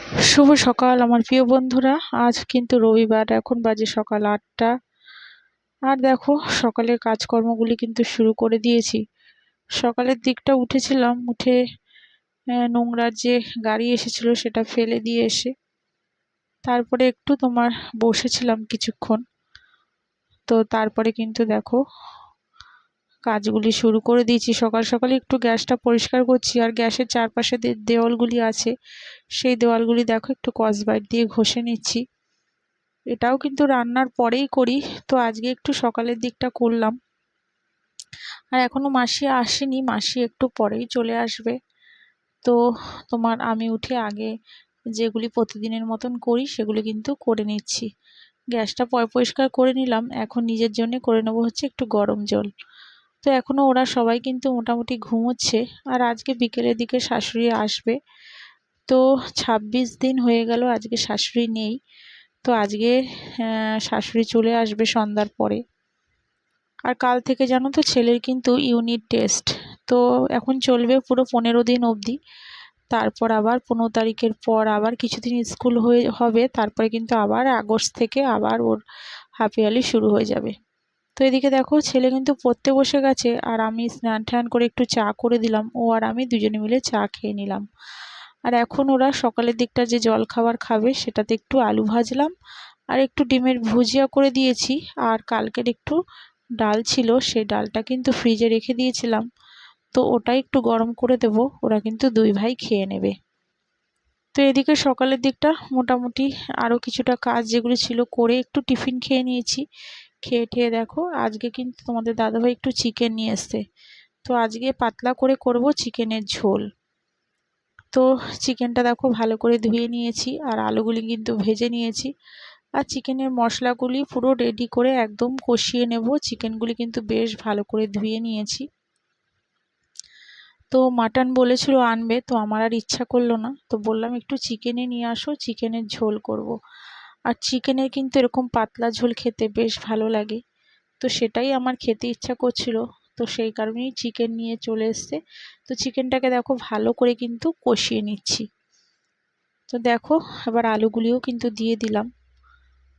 শুভ সকাল আমার প্রিয় বন্ধুরা। আজ কিন্তু রবিবার, এখন বাজে সকাল ৮টা। আর দেখো, সকালের কাজকর্মগুলি কিন্তু শুরু করে দিয়েছি। সকালের দিকটা উঠেছিলাম, উঠে নোংরার যে গাড়ি এসেছিল সেটা ফেলে দিয়ে এসে তারপরে একটু বসেছিলাম কিছুক্ষণ। তো তারপরে কিন্তু দেখো কাজগুলি শুরু করে দিয়েছি। সকাল সকালে একটু গ্যাসটা পরিষ্কার করছি, আর গ্যাসের চারপাশে দেওয়ালগুলি আছে, সেই দেওয়ালগুলি দেখো একটু স্কচব্রাইট দিয়ে ঘষে নিচ্ছি। এটাও কিন্তু রান্নার পরেই করি, তো আজকে একটু সকালের দিকটা করলাম। আর এখনো মাসি আসেনি, মাসি একটু পরেই চলে আসবে। তো আমি উঠে আগে যেগুলি প্রতিদিনের মতন করি সেগুলি কিন্তু করে নিচ্ছি। গ্যাসটা পরিষ্কার করে নিলাম, এখন নিজের জন্য করে নেবো হচ্ছে একটু গরম জল। তো এখনো ওরা সবাই কিন্তু মোটামুটি ঘুমোচ্ছে। আর আজকে বিকেলের দিকে শাশুড়ি আসবে। তো ২৬ দিন হয়ে গেল আজকে শাশুড়ি নেই। তো আজকে শাশুড়ি চলে আসবে সন্ধ্যার পরে। আর কাল থেকে জানো তো ছেলের কিন্তু ইউনিট টেস্ট। তো এখন চলবে পুরো ১৫ দিন অবধি। তারপর আবার ১৫ তারিখের পর আবার কিছুদিন স্কুল হবে, তারপরে কিন্তু আবার আগস্ট থেকে আবার ওর হাফ ইয়ারলি শুরু হয়ে যাবে। তো এদিকে দেখো ছেলে কিন্তু পড়তে বসে গেছে, আর আমি স্নান টান করে একটু চা করে দিলাম। ও আর আমি দুজনে মিলে চা খেয়ে নিলাম। আর এখন ওরা সকালের দিকটা যে জল খাবার খাবে সেটাতে একটু আলু ভাজলাম, আর একটু ডিমের ভুজিয়া করে দিয়েছি। আর কালকের একটু ডাল ছিল, সেই ডালটা কিন্তু ফ্রিজে রেখে দিয়েছিলাম, তো ওটা একটু গরম করে দেব, ওরা কিন্তু দুই ভাই খেয়ে নেবে। তো এদিকে সকালের দিকটা মোটামুটি আরও কিছুটা কাজ যেগুলো ছিল করে একটু টিফিন খেয়ে নিয়েছি। খেয়ে ঠেয়ে দেখো আজকে কিন্তু তোমাদের দাদাভাই একটু চিকেন নিয়ে এসছে। তো আজকে পাতলা করে করব চিকেনের ঝোল। তো চিকেনটা দেখো ভালো করে ধুয়ে নিয়েছি, আর আলুগুলি কিন্তু ভেজে নিয়েছি। আর চিকেনের মশলাগুলি পুরো রেডি করে একদম কষিয়ে নেব। চিকেনগুলি কিন্তু বেশ ভালো করে ধুয়ে নিয়েছি। তো মাটন বলেছিল আনবে, তো আমার আর ইচ্ছা করলো না, তো বললাম একটু চিকেনে নিয়ে আসো, চিকেনের ঝোল করব। আর চিকেনের কিন্তু এরকম পাতলা ঝোল খেতে বেশ ভালো লাগে। তো সেটাই আমার খেতে ইচ্ছা করছিল, তো সেই কারণেই চিকেন নিয়ে চলে এসছে। তো চিকেনটাকে দেখো ভালো করে কিন্তু কষিয়ে নিচ্ছি। তো দেখো এবার আলুগুলিও কিন্তু দিয়ে দিলাম।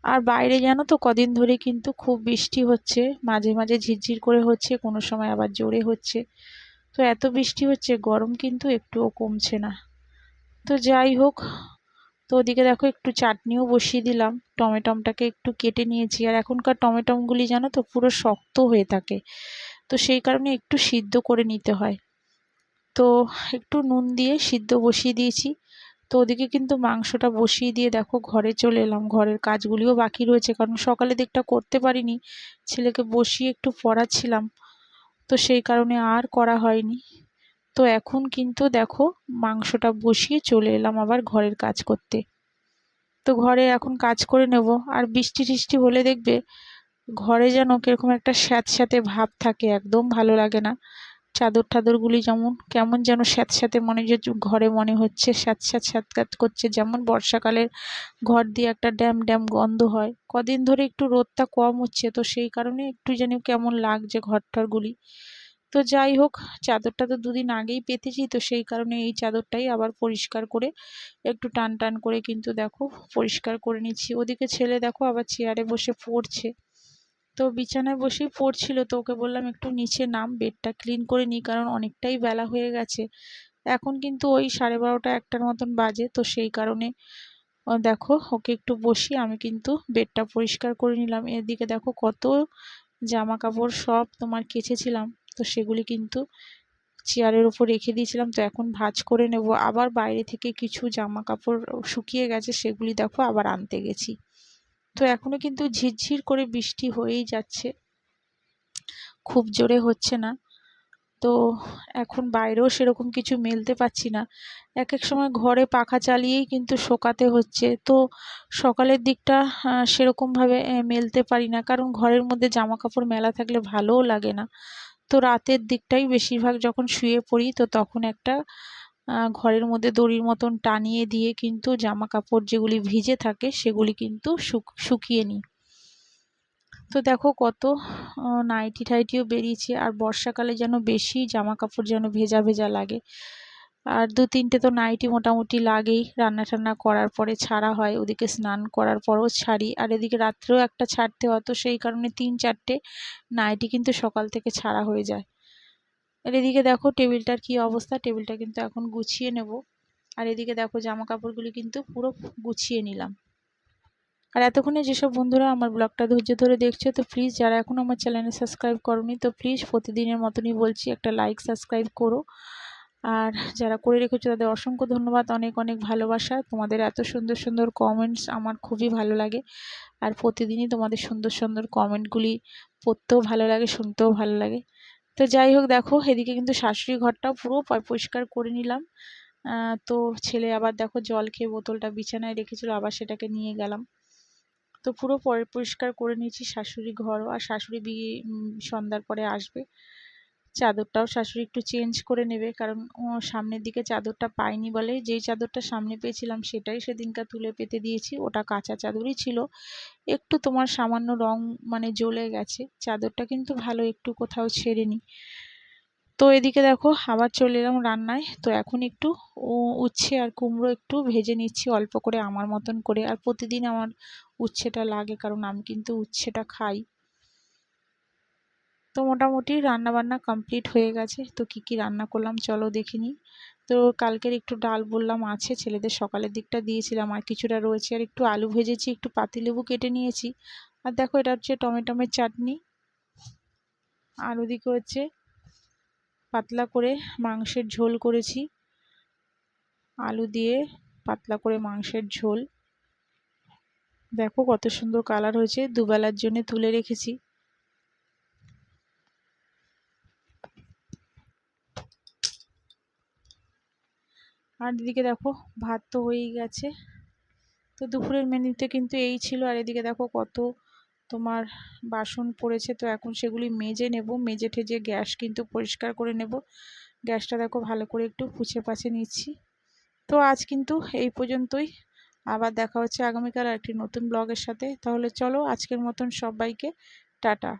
আর বাইরে জানো তো কদিন ধরে কিন্তু খুব বৃষ্টি হচ্ছে, মাঝে মাঝে ঝিরঝির করে হচ্ছে, কোনো সময় আবার জোরে হচ্ছে। তো এত বৃষ্টি হচ্ছে, গরম কিন্তু একটুও কমছে না। তো যাই হোক, তো ওদিকে দেখো একটু চাটনিও বসিয়ে দিলাম। টমেটোমটাকে একটু কেটে নিয়েছি, আর এখনকার টমেটোমগুলি জানো তো পুরো শক্ত হয়ে থাকে, তো সেই কারণে একটু সিদ্ধ করে নিতে হয়। তো একটু নুন দিয়ে সিদ্ধ বসিয়ে দিয়েছি। তো ওদিকে কিন্তু মাংসটা বসিয়ে দিয়ে দেখো ঘরে চলে এলাম। ঘরের কাজগুলিও বাকি রয়েছে, কারণ সকালের দিকটা করতে পারিনি, ছেলেকে বসিয়ে একটু পড়াচ্ছিলাম, তো সেই কারণে আর করা হয়নি। তো এখন কিন্তু দেখো মাংসটা বসিয়ে চলে এলাম আবার ঘরের কাজ করতে। তো ঘরে এখন কাজ করে নেব। আর বৃষ্টি টিষ্টি হলে দেখবে ঘরে যেন কিরকম একটা স্যাঁতস্যাঁতে ভাব থাকে, একদম ভালো লাগে না। চাদর টাদরগুলি যেমন কেমন যেন স্যাঁতস্যাঁতে, মনে যে ঘরে মনে হচ্ছে স্যাঁতস্যাঁত স্যাঁতস্যাঁত করছে, যেমন বর্ষাকালের ঘর দিয়ে একটা ড্যাম ড্যাম গন্ধ হয়। কদিন ধরে একটু রোদটা কম হচ্ছে, তো সেই কারণে একটু যেন কেমন লাগছে ঘরটরগুলি। তো যাই হোক, চাদরটা তো দুদিন আগেই পেতেছি, তো সেই কারণে এই চাদরটাই আবার পরিষ্কার করে একটু টান টান করে কিন্তু দেখো পরিষ্কার করে নিচ্ছি। ওদিকে ছেলে দেখো আবার চেয়ারে বসে পড়ছে। তো বিছানায় বসেই পড়ছিল, তো ওকে বললাম একটু নিচে নাম, বেডটা ক্লিন করে নিই, কারণ অনেকটাই বেলা হয়ে গেছে। এখন কিন্তু ওই 12:30 একটার মতন বাজে, তো সেই কারণে দেখো ওকে একটু বসিয়ে আমি কিন্তু বেডটা পরিষ্কার করে নিলাম। এদিকে দেখো কত জামা কাপড় সব কেচেছিলাম, তো সেগুলি কিন্তু চেয়ারের উপর রেখে দিয়েছিলাম। তো এখন ভাঁজ করে নেব। আবার বাইরে থেকে কিছু জামা কাপড় শুকিয়ে গেছে, সেগুলি দেখো আবার আনতে গেছি। তো এখনো কিন্তু ঝিরঝির করে বৃষ্টি হয়েই যাচ্ছে, খুব জোরে হচ্ছে না। তো এখন বাইরেও সেরকম কিছু মেলতে পারছি না। এক এক সময় ঘরে পাখা চালিয়েই কিন্তু শোকাতে হচ্ছে। তো সকালের দিকটা সেরকমভাবে মেলতে পারি না, কারণ ঘরের মধ্যে জামা কাপড় মেলা থাকলে ভালোও লাগে না। তো রাতের দিকটাই বেশিরভাগ যখন শুয়ে পড়ি, তো তখন একটা ঘরের মধ্যে দড়ির মতন টানিয়ে দিয়ে কিন্তু জামা কাপড় যেগুলি ভিজে থাকে সেগুলি কিন্তু শুকিয়ে নিই। তো দেখো কত নাইটি টাইটিও বেরিয়েছে, আর বর্ষাকালে যেন বেশি জামা কাপড় যেন ভেজা ভেজা লাগে। আর 2-3টে তো নাইটি মোটামুটি লাগেই, রান্না টান্না করার পরে ছাড়া হয়, ওদিকে স্নান করার পরও ছাড়ি, আর এদিকে রাত্রেও একটা ছাড়তে হয়, তো সেই কারণে 3-4টে নাইটি কিন্তু সকাল থেকে ছাড়া হয়ে যায়। আর এদিকে দেখো টেবিলটার কি অবস্থা, টেবিলটা কিন্তু এখন গুছিয়ে নেব। আর এদিকে দেখো জামা কাপড়গুলি কিন্তু পুরো গুছিয়ে নিলাম। আর এতক্ষণে যেসব বন্ধুরা আমার ব্লগটা ধৈর্য ধরে দেখছো, তো প্লিজ যারা এখনও আমার চ্যানেলে সাবস্ক্রাইব করোনি, তো প্লিজ প্রতিদিনের মতনই বলছি একটা লাইক সাবস্ক্রাইব করো। আর যারা করে রেখেছো তাদের অসংখ্য ধন্যবাদ, অনেক অনেক ভালোবাসা। তোমাদের এত সুন্দর সুন্দর কমেন্টস আমার খুবই ভালো লাগে, আর প্রতিদিনই তোমাদের সুন্দর সুন্দর কমেন্টগুলি পড়তেও ভালো লাগে, শুনতেও ভালো লাগে। তো যাই হোক, দেখো এদিকে কিন্তু শাশুড়ি ঘরটাও পুরো পরিষ্কার করে নিলাম। তো ছেলে আবার দেখো জল খেয়ে বোতলটা বিছানায় রেখেছিল, আবার সেটাকে নিয়ে গেলাম। তো পুরো পরিষ্কার করে নিয়েছি শাশুড়ি ঘরও। আর শাশুড়ি সন্ধ্যার পরে আসবে, চাদরটাও শাশুড়ি একটু চেঞ্জ করে নেবে, কারণ ও সামনের দিকে চাদরটা পাইনি বলে, যেই চাদরটা সামনে পেয়েছিলাম সেটাই সেদিনকার তুলে পেতে দিয়েছি, ওটা কাঁচা চাদরই ছিল, একটু তোমার সামান্য রং মানে জ্বলে গেছে, চাদরটা কিন্তু ভালো, একটু কোথাও ছেড়েনি। তো এদিকে দেখো আবার চলে এলাম রান্নায়। তো এখন একটু উচ্ছে আর কুমড়ো একটু ভেজে নিচ্ছি অল্প করে আমার মতন করে, আর প্রতিদিন আমার উচ্ছেটা লাগে, কারণ আমি কিন্তু উচ্ছেটা খাই। তো মোটামুটি রান্না বান্না কমপ্লিট হয়ে গেছে। তো কি কি রান্না করলাম চলো দেখে নিই। তো কালকের একটু ডাল বললাম আছে, ছেলেদের সকালের দিকটা দিয়েছিলাম, আর কিছুটা রয়েছে, আর একটু আলু ভেজেছি, একটু পাতিলেবু কেটে নিয়েছি, আর দেখো এটা হচ্ছে টমেটোমের চাটনি। আর ওদিকে হচ্ছে পাতলা করে মাংসের ঝোল করেছি, আলু দিয়ে পাতলা করে মাংসের ঝোল। দেখো কত সুন্দর কালার হয়েছে, দুবেলার জন্য তুলে রেখেছি। আর এদিকে দেখো ভাত তো হয়েই গেছে। তো দুপুরের মেনুতে কিন্তু এই ছিল। আর এদিকে দেখো কত তোমার বাসন পড়েছে, তো এখন সেগুলি মেজে নেব, মেজে ঠেজে গ্যাস কিন্তু পরিষ্কার করে নেব। গ্যাসটা দেখো ভালো করে একটু পুছে পাছে নিচ্ছি। তো আজ কিন্তু এই পর্যন্তই, আবার দেখা হচ্ছে আগামীকাল একটি নতুন ব্লগের সাথে। তাহলে চলো আজকের মতন সবাইকে টাটা।